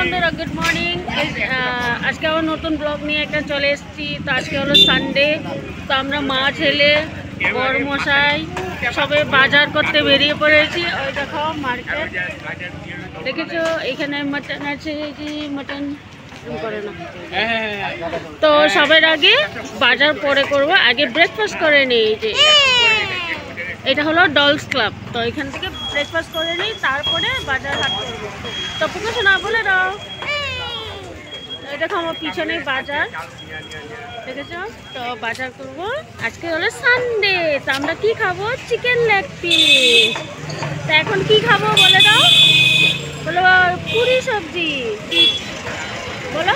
বন্ধুরা good morning. আজকে আবার নতুন ব্লগ নিয়ে একটা চলে এসেছি। তো আজকে হলো সানডে, তো আমরা মা ছেলে বড় মশাই সবে বাজার করতে বেরিয়ে পড়েছি। ওই দেখো মার্কেট, দেখেছো এখানে মাটন আছে, যে মাটন করে না। তো সবার আগে বাজার পরে করব, আগে ব্রেকফাস্ট করে নিই। যে এটা হলো ডলস ক্লাব, তো এখান থেকে ব্রেকফাস্ট করে নিই, তারপরে বাজার হাট করবো। তো পুকুর না বলে দাও, দেখো আমার পিছনে বাজার, দেখেছো? তো বাজার করব, আজকে হলো সানডে। তো আমরা কি খাবো? Chicken leg piece. তো এখন কি খাবো বলে দাও, বলো পুরি সবজি বলো।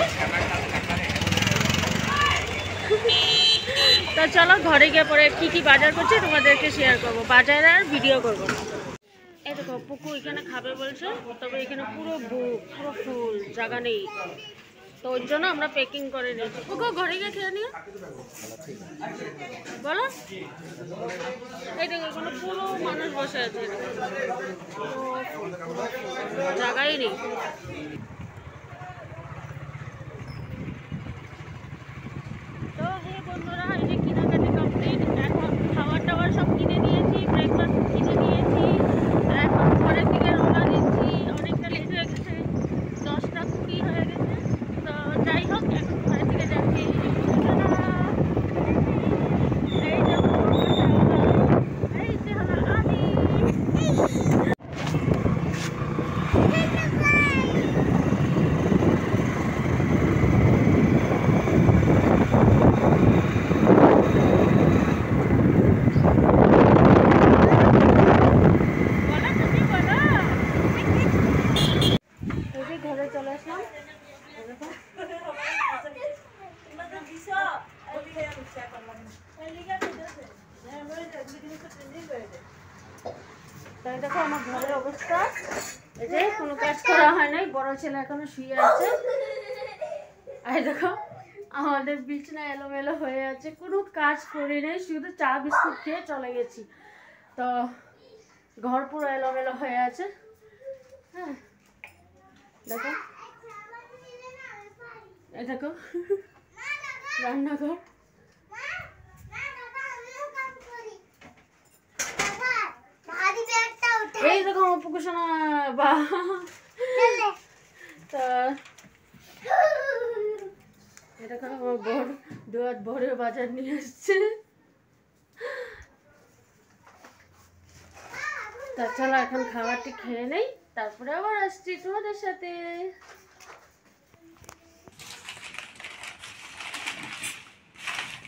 তো চলো ঘরে গিয়ে পরে কি কি বাজার করছি তোমাদেরকে শেয়ার করবো, বাজার আর ভিডিও করবো। এই দেখো পুকু এখানে খাবে বলছে, তবে এখানে পুরো পুরো ফুল, জায়গা নেই, তো ওর জন্য আমরা প্যাকিং করে নিয়েছি। পুকু ঘরে গিয়ে খেয়ে নিও বলো। এই দেখো এখানে পুরো মানুষ বসে আছে, জায়গাই নেই। তো বন্ধুরা এই যে কেনাকাটি কমপ্লিট, এখন খাবার টাবার সব কিনে নিয়েছি, ব্রেকফাস্ট কিনে নিয়েছি, এখন ঘরের দিকে রওনা দিচ্ছি। অনেকটা লেট হয়ে গেছে, 10টা 20 হয়ে গেছে। তো যাই হোক, এখন ঘরের দিকে যাচ্ছি। এই যে হলো আমি। ঘরে চলে আসলাম। তাই দেখো আমার ঘরের অবস্থা, এই যে কোনো কাজ করা হয় নাই, বড় ছেলে এখনো শুয়ে আছে। আর দেখো আমাদের বিছানা এলোমেলো হয়ে আছে, কোনো কাজ করি নাই, শুধু চা বিস্কুট খেয়ে চলে গেছি। তো ঘর পুরো এলোমেলো হয়ে আছে। হ্যাঁ দেখো, এই দেখো রান্নাঘর, এই দেখো পুকুশোনা বা। তা এটা দেখো আমার বড় দুয়ার বড় বাজার নিয়ে আসছে। তা চলো এখন খাবারটি খেয়ে নেই, তারপরে আবার আসছি তোমাদের সাথে।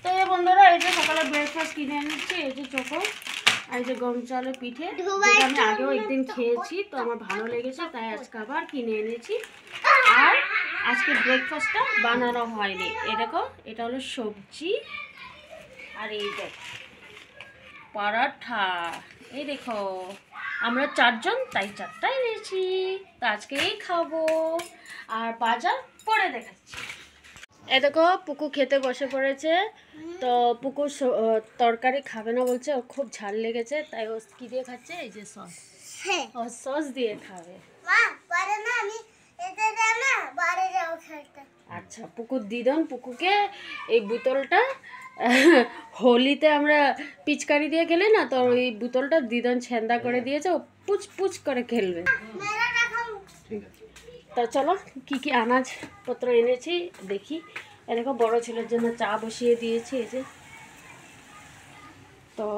তো এই বন্ধুরা এই যে সকালে ব্রেকফাস্ট কিনে এনেছি, এই যে চোখো আর এই যে গম চালের পিঠে, যেটা আমি আগেও একদিন খেয়েছি, তো আমার ভালো লেগেছে, তাই আজকে আবার কিনে এনেছি। আর আজকে ব্রেকফাস্টটা বানানো হয়নি। এই দেখো এটা হলো সবজি, আর এই দেখো পরাঠা। এই দেখো আমরা 4 জন, তাই 4টাই এনেছি। তো আজকে এই খাবো, আর বাজার পরে দেখাচ্ছি। এই দেখো পুকু খেতে বসে পড়েছে। তো পুকু তরকারি খাবে না বলছে, ও খুব ঝাল লেগেছে, তাই ও কি দিয়ে খাচ্ছে? এই যে সস, ও সস দিয়ে খাবে। আচ্ছা পুকুর দিদন পুকুকে এই বোতলটা হোলিতে আমরা পিচকারি দিয়ে খেলে না, তো ওই বোতলটা দিদন ছেন্দা করে দিয়েছে, ও পুচ পুচ করে খেলবে। তো চলো কি কি আনাজপত্র এনেছি দেখি। এরকম বড় ছেলের জন্য চা বসিয়ে দিয়েছি, এই যে। তো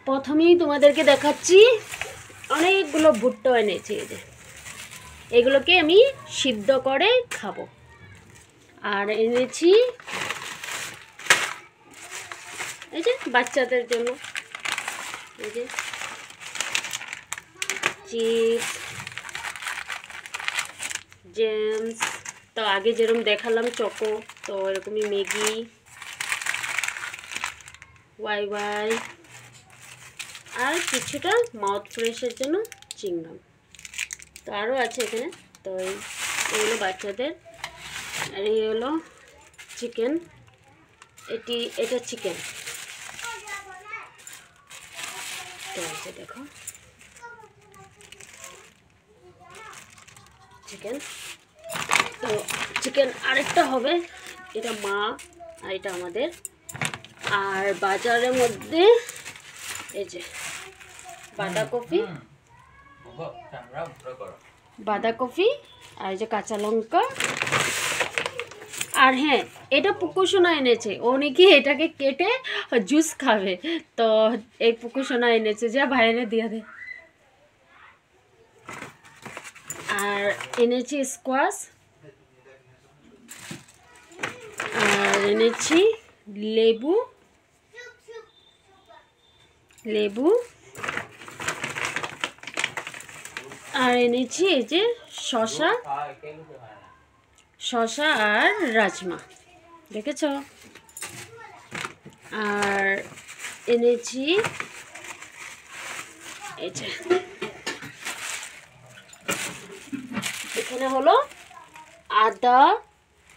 প্রথমেই তোমাদেরকে দেখাচ্ছি, অনেকগুলো ভুট্টো এনেছি, এই যে এগুলোকে আমি সিদ্ধ করে খাবো। আর এনেছি এই যে বাচ্চাদের জন্য, এই যে চিপস, জেমস, তো আগে যেরকম দেখালাম চকো, তো এরকমই ম্যাগি, ওয়াই ওয়াই, আর কিছুটা মাউথ ফ্রেশের জন্য চিংগাম। তো আরও আছে এখানে। তো এগুলো বাচ্চাদের, আর এই হলো চিকেন, এটা চিকেন। তো দেখো চিকেন। তো চিকেন আরেকটা হবে, এটা মা আর এটা আমাদের। আর বাজারের মধ্যে এই যে বাঁধাকপি আর এই যে কাঁচা লঙ্কা। আর হ্যাঁ, এটা পুকুসোনা এনেছে, ও নাকি এটাকে কেটে জুস খাবে, তো এই পুকুসোনা এনেছে, যা ভাইরে দিয়ে দে। আর এনেছি স্কোয়াশ, আর এনেছি লেবু আর এনেছি এই যে শসা আর রাজমা, দেখেছ। আর এনেছি এই যে এখানে হলো আদা,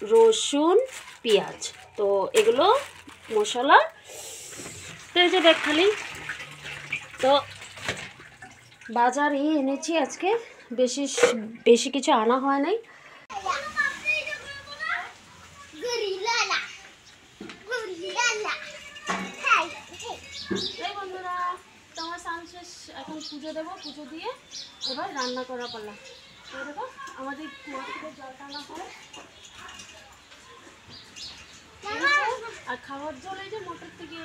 রসুন, পেঁয়াজ, তো এগুলো মশলা। তো এই যে দেখ খালি, তো বাজারে এনেছি আজকে, বেশি কিছু আনা হয় নাই। বন্ধুরা, তোমার স্নান শেষ, এখন পুজো দেবো, পুজো দিয়ে এবার রান্না করা পারলাম। তো দেখো আমাদের কুয়া থেকে জল টানা হয়, আর খাওয়ার জল এই যে মোটর থেকে।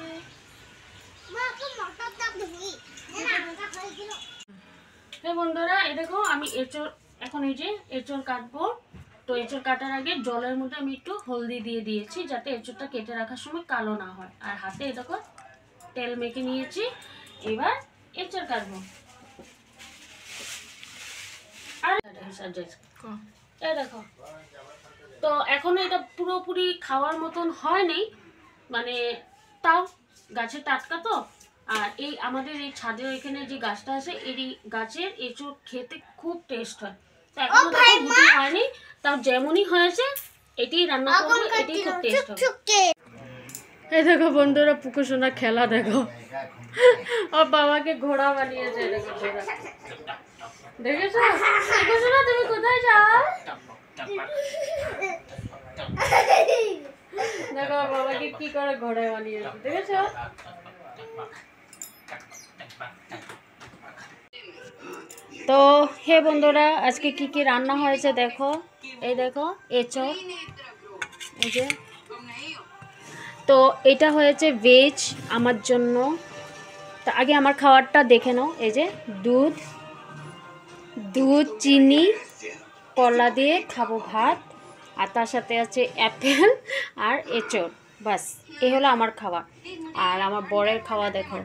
বন্ধুরা, এই দেখো আমি এঁচড়, এখন এই যে এঁচড় কাটবো। তো এঁচড় কাটার আগে জলের মধ্যে আমি একটু হলদি দিয়ে দিয়েছি, যাতে এঁচড়টা কেটে রাখার সময় কালো না হয়। আর হাতে এই দেখো তেল মেখে নিয়েছি, এবার এঁচড় কাটবো। আর এই দেখো, তো এখনো এটা পুরোপুরি খাওয়ার মতন হয়নি, মানে তাও গাছের টাটকা তো। আর এই আমাদের এই ছাদের এখানে যে গাছটা আছে, এই গাছের এঁচড় খেতে খুব টেস্ট হয়। তো এখনো গুটি হয়নি, তাও যেমনই হয়েছে এটি রান্না করবো, এটি খুব টেস্ট হবে। এই দেখো বন্ধুরা, পুকুসোনা খেলা দেখো, ওর বাবাকে ঘোড়া বানিয়েছে। দেখো ঘোড়া, দেখেছো পুকুসোনা, তুমি কোথায় যাও? দেখো বাবাকে কি করে ঘোড়া বানিয়েছে, দেখেছো। তো হে বন্ধুরা, আজকে কি কি রান্না হয়েছে দেখো। এই দেখো এঁচড়, এই যে। তো এটা হয়েছে ভেজ আমার জন্য। তো আগে আমার খাবারটা দেখে নাও। এই যে দুধ চিনি কলা দিয়ে খাবো ভাত, আর তার সাথে আছে অ্যাপেল আর এঁচড়, বাস এই হলো আমার খাবার। আর আমার বরের খাওয়া দেখো,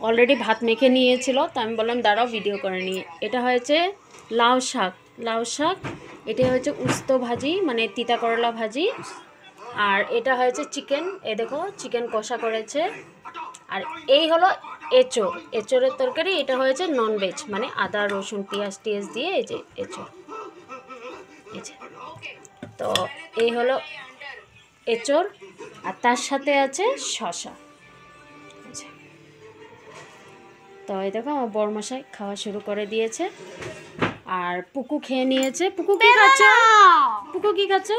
অলরেডি ভাত মেখে নিয়েছিল, তো আমি বললাম দাঁড়াও ভিডিও করে নিয়ে। এটা হয়েছে লাউ শাক, এটা হয়েছে উস্তো ভাজি, মানে তিতা করলা ভাজি। আর এটা হয়েছে চিকেন, এ দেখো চিকেন কষা করেছে। আর এই হলো এঁচড়ের তরকারি। এটা হয়েছে ননভেজ, মানে আদা রসুন পেঁয়াজ দিয়ে এই যে এঁচড়, এই যে। তো এই হলো এঁচড়, আর তার সাথে আছে শসা। তো এই দেখো আমার বড়মশাই খাওয়া শুরু করে দিয়েছে, আর পুকু খেয়ে নিয়েছে। পুকু কি খাচ্ছ?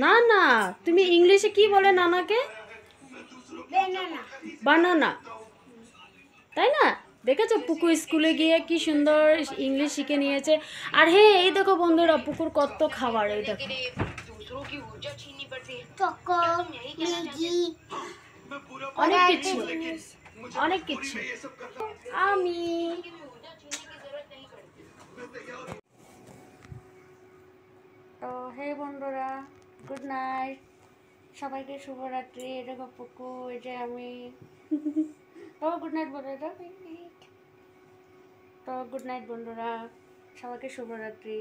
না, তুমি ইংলিশে কি বলে নানাকে? বানানা, তাই না? দেখেছো পুকু স্কুলে গিয়ে কি সুন্দর ইংলিশ শিখে নিয়েছে। আর হ্যাঁ, এই দেখো বন্ধুরা, পুকুর কত খাবার, এই দেখো অনেক কিছু। আমি তো হে বন্ধুরা, গুড নাইট, সবাইকে শুভরাত্রি। এটা পুকু, এই যে আমি। তো গুড নাইট বলে দাও। তো গুড নাইট বন্ধুরা, সবাইকে শুভরাত্রি।